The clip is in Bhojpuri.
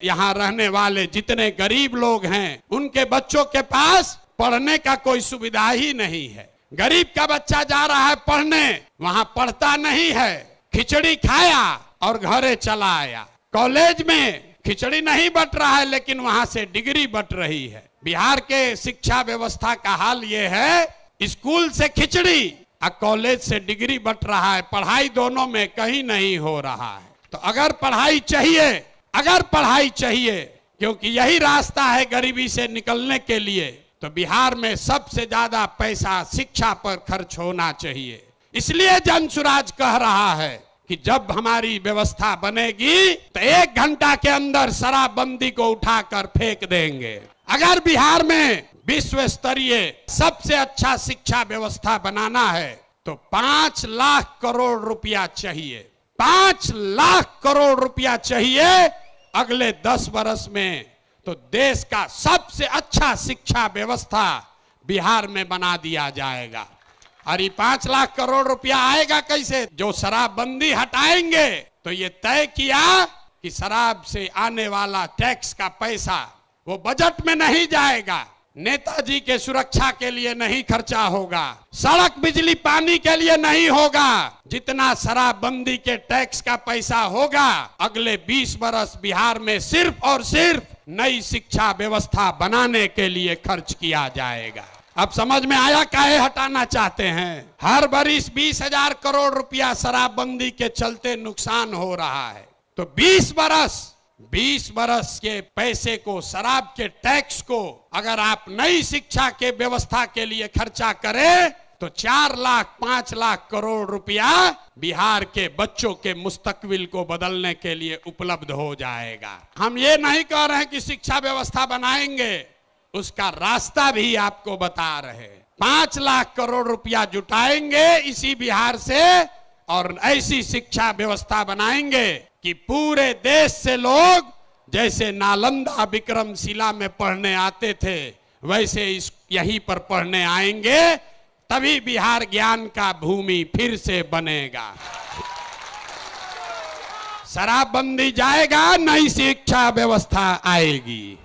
यहाँ रहने वाले जितने गरीब लोग हैं उनके बच्चों के पास पढ़ने का कोई सुविधा ही नहीं है। गरीब का बच्चा जा रहा है पढ़ने, वहाँ पढ़ता नहीं है, खिचड़ी खाया और घरे चला आया। कॉलेज में खिचड़ी नहीं बट रहा है लेकिन वहाँ से डिग्री बट रही है। बिहार के शिक्षा व्यवस्था का हाल ये है, स्कूल से खिचड़ी और कॉलेज से डिग्री बट रहा है, पढ़ाई दोनों में कहीं नहीं हो रहा है। तो अगर पढ़ाई चाहिए क्योंकि यही रास्ता है गरीबी से निकलने के लिए, तो बिहार में सबसे ज्यादा पैसा शिक्षा पर खर्च होना चाहिए। इसलिए जनसुराज कह रहा है कि जब हमारी व्यवस्था बनेगी तो 1 घंटा के अंदर शराबबंदी को उठाकर फेंक देंगे। अगर बिहार में विश्व स्तरीय सबसे अच्छा शिक्षा व्यवस्था बनाना है तो 5 लाख करोड़ रुपया चाहिए। 5 लाख करोड़ रुपया चाहिए अगले 10 वर्ष में, तो देश का सबसे अच्छा शिक्षा व्यवस्था बिहार में बना दिया जाएगा। और ये 5 लाख करोड़ रुपया आएगा कैसे? जो शराबबंदी हटाएंगे तो ये तय किया कि शराब से आने वाला टैक्स का पैसा वो बजट में नहीं जाएगा, नेताजी के सुरक्षा के लिए नहीं खर्चा होगा, सड़क बिजली पानी के लिए नहीं होगा। जितना शराबबंदी के टैक्स का पैसा होगा अगले 20 वर्ष बिहार में सिर्फ और सिर्फ नई शिक्षा व्यवस्था बनाने के लिए खर्च किया जाएगा। अब समझ में आया काहे हटाना चाहते हैं? हर बरिस 20,000 करोड़ रुपया शराबबंदी के चलते नुकसान हो रहा है, तो 20 बरस के पैसे को, शराब के टैक्स को अगर आप नई शिक्षा के व्यवस्था के लिए खर्चा करें तो 4 लाख 5 लाख करोड़ रुपया बिहार के बच्चों के मुस्तकबिल को बदलने के लिए उपलब्ध हो जाएगा। हम ये नहीं कह रहे हैं कि शिक्षा व्यवस्था बनाएंगे, उसका रास्ता भी आपको बता रहे। 5 लाख करोड़ रुपया जुटाएंगे इसी बिहार से और ऐसी शिक्षा व्यवस्था बनाएंगे कि पूरे देश से लोग जैसे नालंदा विक्रमशिला में पढ़ने आते थे वैसे यहीं पर पढ़ने आएंगे, तभी बिहार ज्ञान का भूमि फिर से बनेगा। शराबबंदी जाएगा, नई शिक्षा व्यवस्था आएगी।